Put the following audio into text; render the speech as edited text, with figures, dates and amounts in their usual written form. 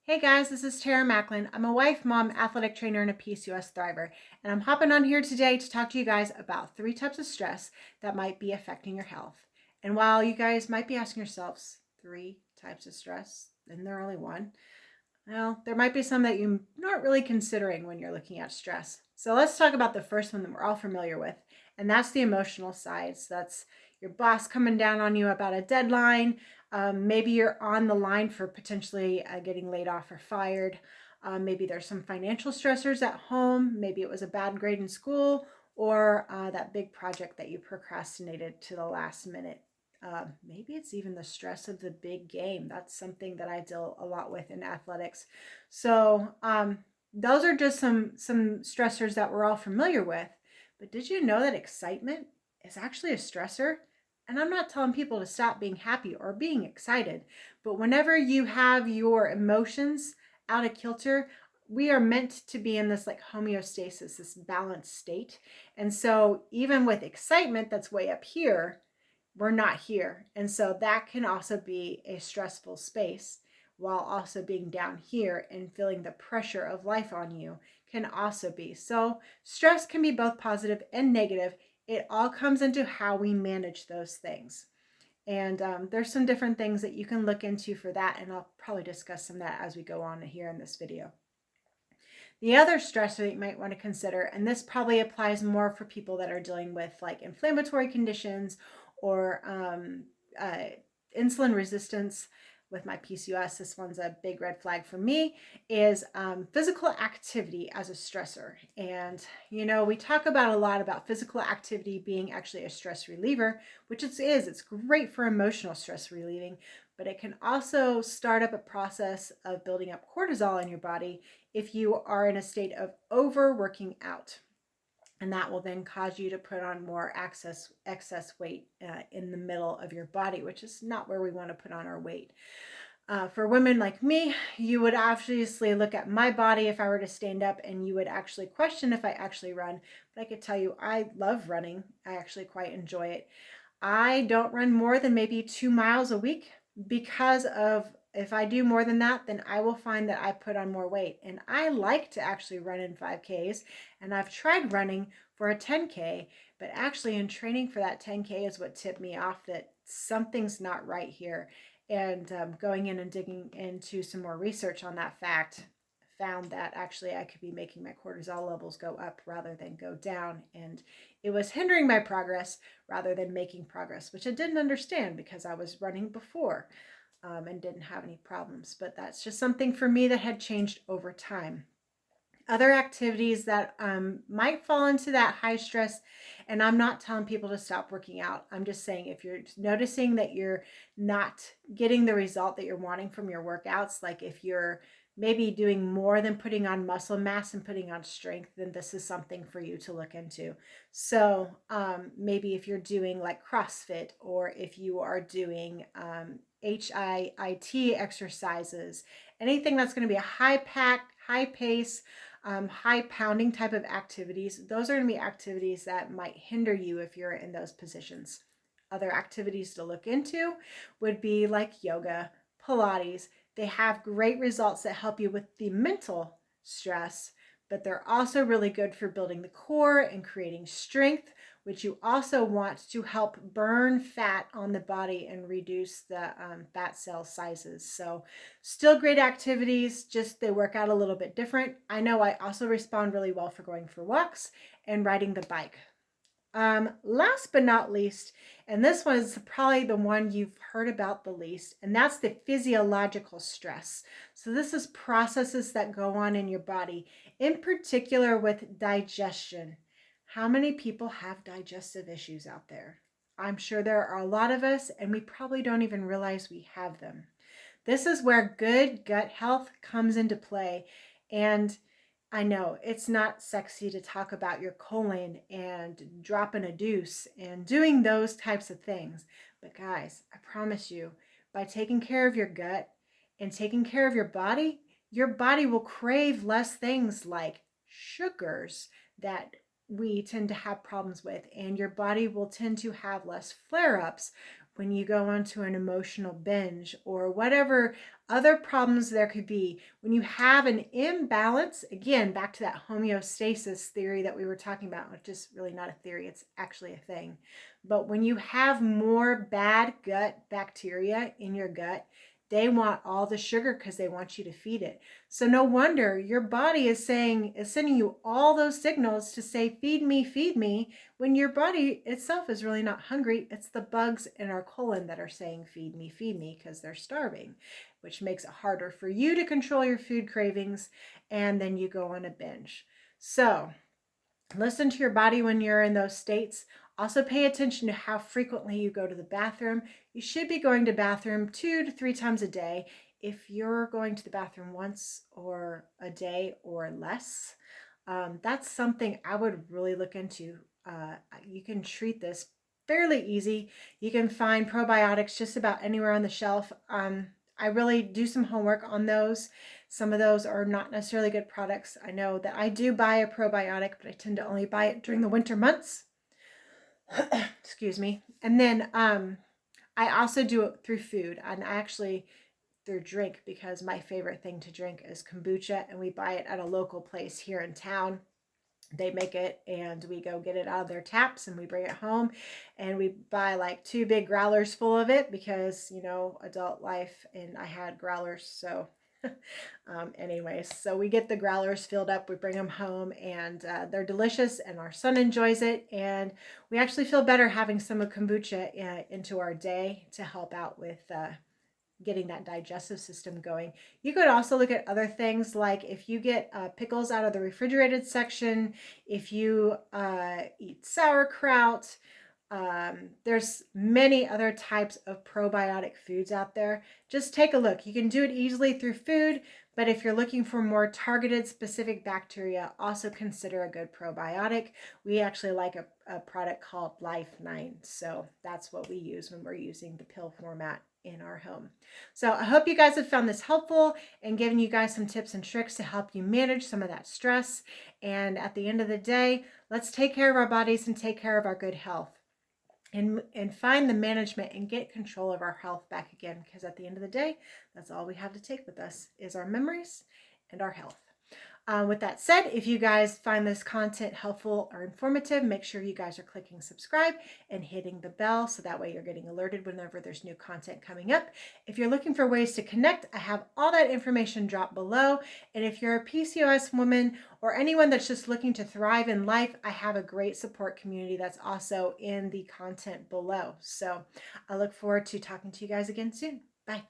Hey guys, this is Tara Macklin. I'm a wife, mom, athletic trainer, and a PCOS thriver. And I'm hopping on here today to talk to you guys about 3 types of stress that might be affecting your health. And while you guys might be asking yourselves, 3 types of stress, and there only one, well, there might be some that you're not really considering when you're looking at stress. So let's talk about the first one that we're all familiar with, and that's the emotional side. So that's your boss coming down on you about a deadline. Maybe you're on the line for potentially getting laid off or fired. Maybe there's some financial stressors at home. Maybe it was a bad grade in school, or that big project that you procrastinated to the last minute. Maybe it's even the stress of the big game. That's something that I deal a lot with in athletics. So those are just some stressors that we're all familiar with. But did you know that excitement is actually a stressor? And I'm not telling people to stop being happy or being excited, but whenever you have your emotions out of kilter, we are meant to be in this like homeostasis, this balanced state. And so even with excitement that's way up here, we're not here. And so that can also be a stressful space, while also being down here and feeling the pressure of life on you can also be. So stress can be both positive and negative. It all comes into how we manage those things. And there's some different things that you can look into for that. And I'll probably discuss some of that as we go on here in this video. The other stressor that you might want to consider, and this probably applies more for people that are dealing with like inflammatory conditions or insulin resistance. With my PCOS, this one's a big red flag for me, is physical activity as a stressor. And, you know, we talk about a lot about physical activity being actually a stress reliever, which it is. It's great for emotional stress relieving, but it can also start up a process of building up cortisol in your body if you are in a state of overworking out. And that will then cause you to put on more excess weight in the middle of your body, which is not where we want to put on our weight. For women like me, you would obviously look at my body if I were to stand up, and you would actually question if I actually run. But I could tell you, I love running. I actually quite enjoy it. I don't run more than maybe 2 miles a week, because of if I do more than that, then I will find that I put on more weight. And I like to actually run in 5Ks, and I've tried running for a 10K, but actually in training for that 10K is what tipped me off that something's not right here. And going in and digging into some more research on that fact, found that actually I could be making my cortisol levels go up rather than go down. And it was hindering my progress rather than making progress, which I didn't understand because I was running before and didn't have any problems. But that's just something for me that had changed over time. Other activities that might fall into that high stress, and I'm not telling people to stop working out. I'm just saying if you're noticing that you're not getting the result that you're wanting from your workouts, like if you're maybe doing more than putting on muscle mass and putting on strength, then this is something for you to look into. So maybe if you're doing like CrossFit, or if you are doing HIIT exercises, anything that's going to be a high pack, high pace, high pounding type of activities, those are going to be activities that might hinder you if you're in those positions. Other activities to look into would be like yoga, Pilates. They have great results that help you with the mental stress, but they're also really good for building the core and creating strength, which you also want to help burn fat on the body and reduce the fat cell sizes. So still great activities, just they work out a little bit different. I know I also respond really well for going for walks and riding the bike. Last but not least, and this one is probably the one you've heard about the least, and that's the physiological stress. So this is processes that go on in your body, in particular with digestion. How many people have digestive issues out there? I'm sure there are a lot of us, and we probably don't even realize we have them. This is where good gut health comes into play. And I know it's not sexy to talk about your colon and dropping a deuce and doing those types of things. But guys, I promise you, by taking care of your gut and taking care of your body will crave less things like sugars that we tend to have problems with, and your body will tend to have less flare-ups when you go onto an emotional binge or whatever other problems there could be, when you have an imbalance, again, back to that homeostasis theory that we were talking about, which is really not a theory, it's actually a thing. But when you have more bad gut bacteria in your gut, they want all the sugar because they want you to feed it. So no wonder your body is sending you all those signals to say, feed me, when your body itself is really not hungry. It's the bugs in our colon that are saying, feed me, because they're starving, which makes it harder for you to control your food cravings. And then you go on a binge. So listen to your body when you're in those states. Also pay attention to how frequently you go to the bathroom. You should be going to the bathroom 2 to 3 times a day. If you're going to the bathroom once or a day or less, that's something I would really look into. You can treat this fairly easy. You can find probiotics just about anywhere on the shelf. I really do some homework on those. Some of those are not necessarily good products. I know that I do buy a probiotic, but I tend to only buy it during the winter months. Excuse me. And then I also do it through food, and I actually through drink, because my favorite thing to drink is kombucha, and we buy it at a local place here in town. They make it and we go get it out of their taps and we bring it home, and we buy like 2 big growlers full of it because, you know, adult life, and I had growlers. So anyways, so we get the growlers filled up, we bring them home, and they're delicious, and our son enjoys it, and we actually feel better having some of kombucha into our day to help out with getting that digestive system going. You could also look at other things, like if you get pickles out of the refrigerated section, if you eat sauerkraut, there's many other types of probiotic foods out there. Just take a look. You can do it easily through food, but if you're looking for more targeted specific bacteria, also consider a good probiotic. We actually like a product called Life9. So that's what we use when we're using the pill format in our home. So I hope you guys have found this helpful and given you guys some tips and tricks to help you manage some of that stress. And at the end of the day, let's take care of our bodies and take care of our good health. And find the management and get control of our health back again, because at the end of the day, that's all we have to take with us is our memories and our health. With that said, if you guys find this content helpful or informative, make sure you guys are clicking subscribe and hitting the bell so that way you're getting alerted whenever there's new content coming up. If you're looking for ways to connect, I have all that information dropped below. And if you're a PCOS woman or anyone that's just looking to thrive in life, I have a great support community that's also in the content below. So I look forward to talking to you guys again soon. Bye.